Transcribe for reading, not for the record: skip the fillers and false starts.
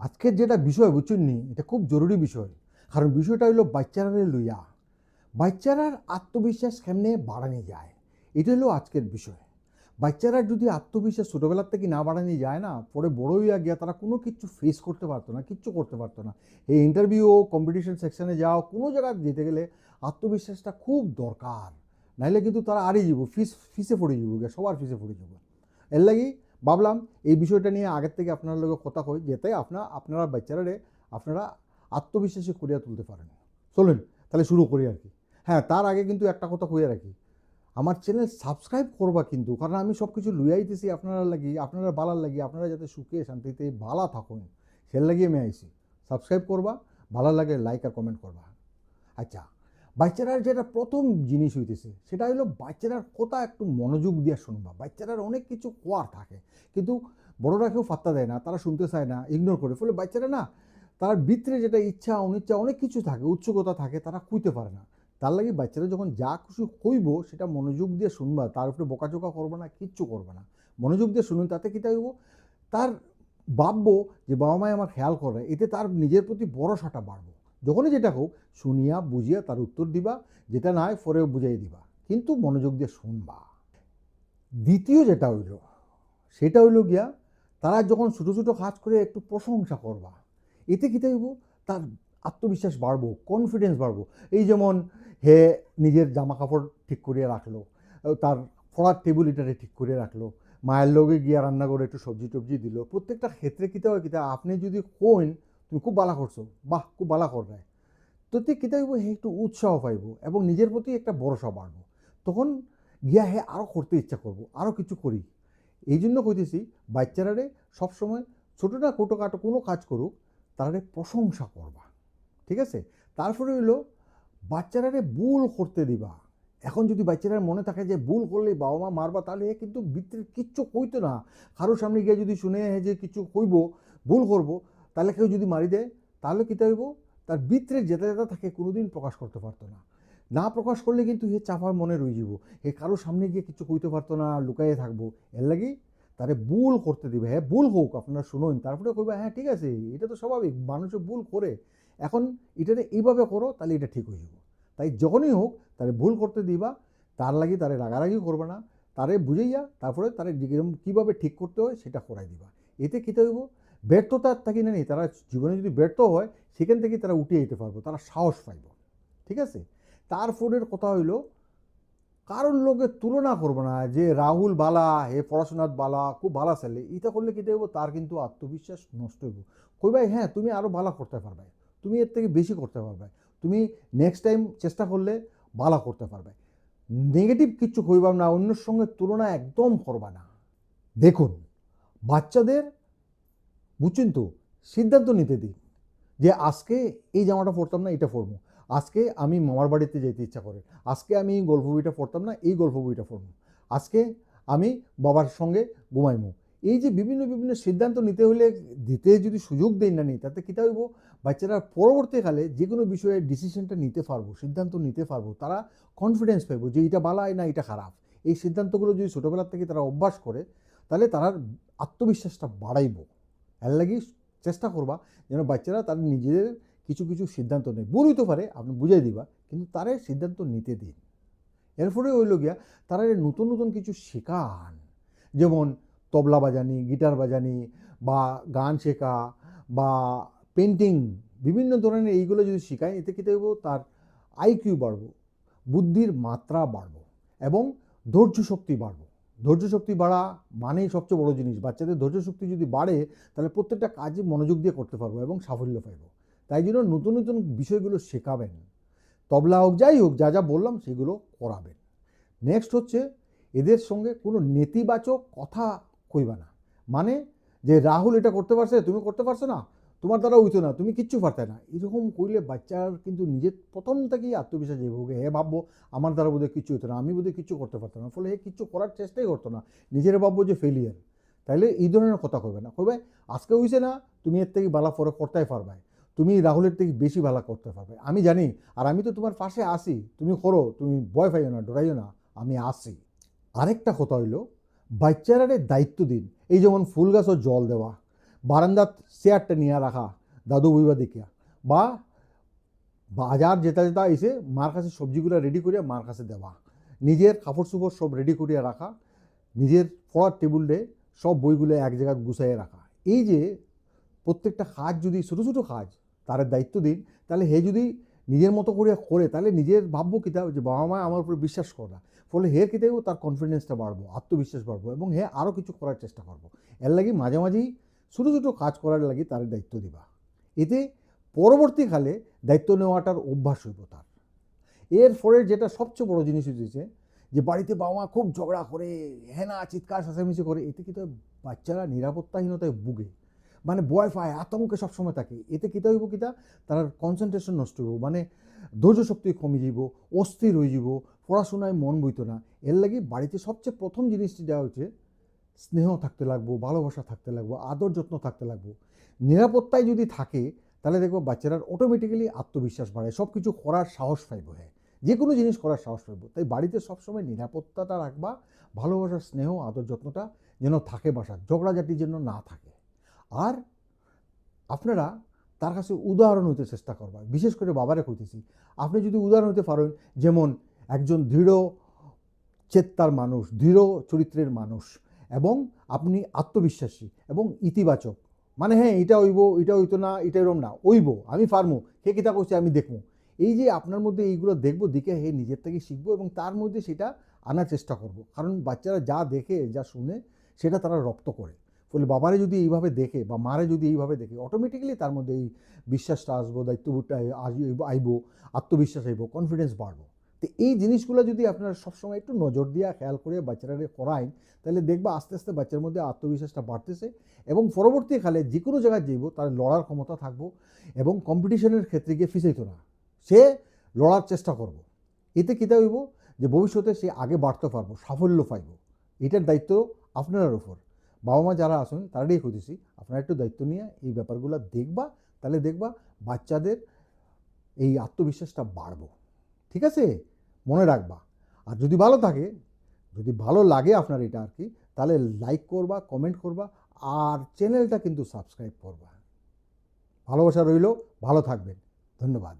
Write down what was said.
আজকের যেটা বিষয় বুঝছেন নি, এটা খুব জরুরি বিষয়। কারণ বিষয়টা হইলো বাচ্চারা লইয়া, বাচ্চারার আত্মবিশ্বাস কেমনে বাড়ানো যায়, এটা হলো আজকের বিষয়। বাচ্চারা যদি আত্মবিশ্বাস ছোটোবেলার থেকে না বাড়ানো যায় না, পরে বড় হইয়া গিয়া তারা কোনো কিছু ফেস করতে পারতো না, কিচ্ছু করতে পারতো না। এই ইন্টারভিউ, কম্পিটিশন সেকশনে যাও, কোনো জায়গায় যেতে গেলে আত্মবিশ্বাসটা খুব দরকার। নাইলে কিন্তু তারা আড়িয়ে যাব, ফিসে পড়ে যাব, সবার ফিসে পড়ে যাব। এর লাগি ভাবলাম এই বিষয়টা নিয়ে আগের থেকে আপনার লগে কথা কই, যাতে আপনারা বাচ্চারারে আপনারা আত্মবিশ্বাসী করিয়া তুলতে পারেন। চলুন তাহলে শুরু করি আর কি। হ্যাঁ, তার আগে কিন্তু একটা কথা কইয়া রাখি, আমার চ্যানেল সাবস্ক্রাইব করবা কিন্তু, কারণ আমি সব কিছু লুয়াইতেছি আপনারা লাগি, আপনারা বালার লাগি, আপনারা যাতে সুখে শান্তিতে ভালো থাকুন, সের লাগিয়ে আমি আইছি। সাবস্ক্রাইব করবা, ভালো লাগে লাইক আর কমেন্ট করবা। আচ্ছা, বাচ্চারার যেটা প্রথম জিনিস হইতেছে সেটা হলো বাচ্চারার কথা একটু মনোযোগ দিয়ে শুনবা। বাচ্চারার অনেক কিছু কোয়ার থাকে, কিন্তু বড়রা কেউ পাত্তা দেয় না, তারা শুনতে চায় না, ইগনোর করে। ফলে বাচ্চারা না, তার ভিতরে যেটা ইচ্ছা অনিচ্ছা অনেক কিছু থাকে, উৎসুকতা থাকে, তারা কইতে পারে না। তার লাগে বাচ্চারা যখন যা খুশি কইব সেটা মনোযোগ দিয়ে শুনবা, তার উপরে বকাচোকা করবে না, কিচ্ছু করবে না। মনোযোগ দিয়ে শুনুন, তাতে কী হইব, তার ভাববো যে বাবা মায় আমার খেয়াল করে, এতে তার নিজের প্রতি ভরসাটা বাড়বো। যখনই যেটা হোক শুনিয়া বুঝিয়া তার উত্তর দিবা, যেটা নাই পরেও বুঝাই দিবা, কিন্তু মনোযোগ দিয়ে শুনবা। দ্বিতীয় যেটা হইল সেটা হইল গিয়া, তারা যখন ছোটো ছোটো কাজ করে একটু প্রশংসা করবা, এতে কী হইব, তার আত্মবিশ্বাস বাড়বো, কনফিডেন্স বাড়বো। এই যেমন হে নিজের জামা কাপড় ঠিক করিয়া রাখলো, তার পড়ার টেবিল এটারে ঠিক করে রাখলো, মায়ের লগে গিয়া রান্না করে একটু সবজি টবজি দিল। প্রত্যেকটা ক্ষেত্রে কীটা হয়, কিতা আপনি যদি কইন তুমি খুব বালা করছো, বাহ খুব বালা করবে, তোতে কীটা হইব, হে একটু উৎসাহ পাইব এবং নিজের প্রতি একটা ভরসা বাড়বো। তখন গিয়া হে আরও করতে ইচ্ছা করবো, আরও কিছু করি। এই জন্য কইতেছি, বাচ্চারারে সবসময় ছোটো না ছোটোখাটো কোনো কাজ করুক, তারারে প্রশংসা করবা, ঠিক আছে? তারপরে হইলো বাচ্চারারে ভুল করতে দিবা। এখন যদি বাচ্চারার মনে থাকে যে ভুল করলে বাবা মা মারবা, তাহলে এ কিন্তু ভিতরে কিচ্ছু কইতো না। কারোর সামনে গিয়ে যদি শুনে যে কিছু কইব, ভুল করব, তাহলে কেউ যদি মারি দেয়, তাহলে কী হইব, তার ভিতরে যেটা যেটা থাকে কোনোদিন প্রকাশ করতে পারতো না। না প্রকাশ করলে কিন্তু হে চাপার মনে রয়ে যাব, হে কারোর সামনে গিয়ে কিছু কইতে পারতো না, লুকাইয়ে থাকবো। এর লাগি তারে ভুল করতে দিবে। হ্যাঁ, ভুল হোক, আপনারা শুনুন, তারপরে কইবা হ্যাঁ ঠিক আছে, এটা তো স্বাভাবিক, মানুষও ভুল করে, এখন এটারে এইভাবে করো, তাহলে এটা ঠিক হয়ে যাব। তাই যখনই হোক তারে ভুল করতে দিবা, তার লাগি তারে রাগারাগি করবে না, তারে বুঝাইয়া তারপরে তারে কীভাবে ঠিক করতে হয় সেটা করাই দিবা। এতে কী হইব, ব্যর্থতার থাকি না, তারা জীবনে যদি ব্যর্থ হয় সেখান থেকে তারা উঠিয়ে যেতে পারবো, তারা সাহস পাইব, ঠিক আছে? তারপরের কথা হইল, কারোর লোকের তুলনা করবো না, যে রাহুল বালা, হে পড়াশোনার বালা, খুব ভালো ছেলে, এটা করলে কী দেবো, তার কিন্তু আত্মবিশ্বাস নষ্ট হইব। কই ভাই হ্যাঁ তুমি আরও ভালো করতে পারবে, তুমি এর থেকে বেশি করতে পারবে, তুমি নেক্সট টাইম চেষ্টা করলে ভালো করতে পারবে। নেগেটিভ কিচ্ছু কইবাম না, অন্যের সঙ্গে তুলনা একদম করবা না। দেখুন, বাচ্চাদের বুঝছেন তো, সিদ্ধান্ত নিতে দিন যে আজকে এই জামাটা পরতাম না, এটা পরবো। আজকে আমি মামার বাড়িতে যেতে ইচ্ছা করে, আজকে আমি গল্প বইটা পড়তাম না, এই গল্প বইটা পড়বো। আজকে আমি বাবার সঙ্গে ঘুমাইমু। এই যে বিভিন্ন বিভিন্ন সিদ্ধান্ত নিতে হলে, দিতে যদি সুযোগ দেই না নিই, তাতে কীটা হইব, বাচ্চারা পরবর্তীকালে যে কোনো বিষয়ে ডিসিশনটা নিতে পারবো, সিদ্ধান্ত নিতে পারবো, তারা কনফিডেন্স পাইবো যে এটা ভালো না এটা খারাপ। এই সিদ্ধান্তগুলো যদি ছোটোবেলার থেকে তারা অভ্যাস করে, তাহলে তার আত্মবিশ্বাসটা বাড়াইব। এর লাগি চেষ্টা করবা যেন বাচ্চারা তাদের নিজেদের কিছু কিছু সিদ্ধান্ত নেয়। ভুল হইতে পারে, আপনি বুঝাই দিবা, কিন্তু তারে সিদ্ধান্ত নিতে দিন। এর ফলে হইল গিয়া তারা নতুন নতুন কিছু শেখান, যেমন তবলা বাজানি, গিটার বাজানি, বা গান শেখা, বা পেন্টিং, বিভিন্ন ধরনের এইগুলো যদি শেখায়, এতে কী দেবো, তার আইকিউ বাড়বো, বুদ্ধির মাত্রা বাড়বো, এবং ধৈর্য শক্তি বাড়বো। ধৈর্য শক্তি বাড়া মানেই সবচেয়ে বড় জিনিস। বাচ্চাদের ধৈর্য শক্তি যদি বাড়ে, তাহলে প্রত্যেকটা কাজে মনোযোগ দিয়ে করতে পারবো এবং সাফল্য পাইব। তাই জন্য নতুন নতুন বিষয়গুলো শেখাবেন, তবলা হোক, যাই হোক, যা যা বললাম সেগুলো করাবেন। নেক্সট হচ্ছে, এদের সঙ্গে কোনো নেতিবাচক কথা কইবা না। মানে যে রাহুল এটা করতে পারছে, তুমি করতে পারছো না, তোমার দ্বারা হইতো না, তুমি কিচ্ছু পারতে না, এরকম কইলে বাচ্চার কিন্তু নিজের প্রথম থেকেই আত্মবিশ্বাস যাইব, হে ভাববো আমার দ্বারা বোধহয় কিচ্ছু হতো না, আমি বোধহয় কিচ্ছু করতে পারতাম না, ফলে হে কিচ্ছু করার চেষ্টাই করতো না, নিজের ভাববো যে ফেলিয়ার। তাইলে এই ধরনের কথা কইবে না। কইবে আজকে হইছে না, তুমি এর থেকে ভালো পরে করতেই পারবে, তুমি রাহুলের থেকে বেশি ভালো করতে পারবে, আমি জানি, আর আমি তো তোমার পাশে আসি, তুমি করো, তুমি ভয় পাইও না, ডরাইও না, আমি আসি। আরেকটা কথা হইল, বাচ্চারারে দায়িত্ব দিন। এই যেমন ফুল গাছও জল দেওয়া, বারান্দার চেয়ারটা নিয়ে রাখা দাদু বইবা দেখিয়া, বা বাজার যেটা যেটা এসে মার কাছে সবজিগুলো রেডি করিয়া মার কাছে দেওয়া, নিজের কাপড় চোপড় সব রেডি করিয়া রাখা, নিজের পড়ার টেবিলে সব বইগুলো এক জায়গায় গুছাইয়ে রাখা। এই যে প্রত্যেকটা কাজ যদি ছোটো ছোটো কাজ তার দায়িত্ব দিন, তাহলে হে যদি নিজের মতো করে করে তাহলে নিজের ভাববো কিতা যে বাবা মা আমার উপরে বিশ্বাস করা, ফলে হে কিতেও তার কনফিডেন্সটা বাড়বো, আত্মবিশ্বাস বাড়বো এবং হে আরও কিছু করার চেষ্টা করবো। এর লাগি মাঝে মাঝেই ছোটো ছোটো কাজ করার লাগি তার দায়িত্ব দিবা। এতে পরবর্তীকালে দায়িত্ব নেওয়াটার অভ্যাস হইব তার। এর ফলে যেটা সবচেয়ে বড় জিনিস হচ্ছে যে বাড়িতে বাবা মা খুব ঝগড়া করে, হেনা চিৎকার চেঁচামেচি করে, এতে কিন্তু বাচ্চারা নিরাপত্তাহীনতায় ভুগে, মানে ভয় পায়, আতঙ্কে সবসময় থাকে। এতে কিতা হইব কিতা তার কনসেন্ট্রেশন নষ্ট হইব, মানে ধৈর্য শক্তি কমে যাব, অস্থির হয়ে যাব, পড়াশোনায় মন বইতো না। এর লাগি বাড়িতে সবচেয়ে প্রথম জিনিসটি দেওয়া হচ্ছে স্নেহ থাকতে লাগবো, ভালোবাসা থাকতে লাগবো, আদর যত্ন থাকতে লাগবো। নিরাপত্তায় যদি থাকে তাহলে দেখবো বাচ্চারা অটোমেটিক্যালি আত্মবিশ্বাস বাড়ে, সব কিছু করার সাহস পাইব, হ্যাঁ যে কোনো জিনিস করার সাহস পাইব। তাই বাড়িতে সবসময় নিরাপত্তাটা রাখবা, ভালোবাসার স্নেহ আদর যত্নটা যেন থাকে, বাসার ঝগড়াঝাটি যেন না থাকে। আর আপনারা তার কাছে উদাহরণ হইতে চেষ্টা করবা, বিশেষ করে বাবারে কইতেছি। আপনি যদি উদাহরণ হইতে পারেন, যেমন একজন দৃঢ় চেত্তার মানুষ, দৃঢ় চরিত্রের মানুষ, এবং আপনি আত্মবিশ্বাসী এবং ইতিবাচক, মানে হ্যাঁ এটা হইব, এটা হইতো না, এটা এরম না, হইব, আমি পারমু, কে কিতা করছে আমি দেখবো। এই যে আপনার মধ্যে এইগুলো দেখবো, দেখে হে নিজের থেকে শিখবো এবং তার মধ্যে সেটা আনার চেষ্টা করব। কারণ বাচ্চারা যা দেখে যা শুনে সেটা তারা রপ্ত করে। ফলে বাবারে যদি এইভাবে দেখে বা মারে যদি এইভাবে দেখে, অটোমেটিক্যালি তার মধ্যে এই বিশ্বাসটা আসবো, দায়িত্ববোধটা আইব, আত্মবিশ্বাস আইব, কনফিডেন্স বাড়বো। তো এই জিনিসগুলো যদি আপনারা সবসময় একটু নজর দিয়া খেয়াল করে বাচ্চারা করায়, তাহলে দেখবা আস্তে আস্তে বাচ্চার মধ্যে আত্মবিশ্বাসটা বাড়তেছে এবং পরবর্তীকালে যে কোনো জায়গায় যাইব তার লড়ার ক্ষমতা থাকবো এবং কম্পিটিশনের ক্ষেত্রে গিয়ে ফিসাইতো না, সে লড়ার চেষ্টা করব। এতে কীটা হইব যে ভবিষ্যতে সে আগে বাড়তে পারবো, সাফল্য পাইব। এটার দায়িত্ব আপনার উপর। বাবা মা যারা আসুন তারাই খুঁজেছি, আপনারা একটু দায়িত্ব নিয়ে এই ব্যাপারগুলো দেখবা, তাহলে দেখবা বাচ্চাদের এই আত্মবিশ্বাসটা বাড়বো। ঠিক আছে, মনে রাখবা। আর যদি ভালো থাকে, যদি ভালো লাগে আপনার এটা আর কি, তাহলে লাইক করবা, কমেন্ট করবা, আর চ্যানেলটা কিন্তু সাবস্ক্রাইব করবা। ভালোবাসা রইল, ভালো থাকবেন, ধন্যবাদ।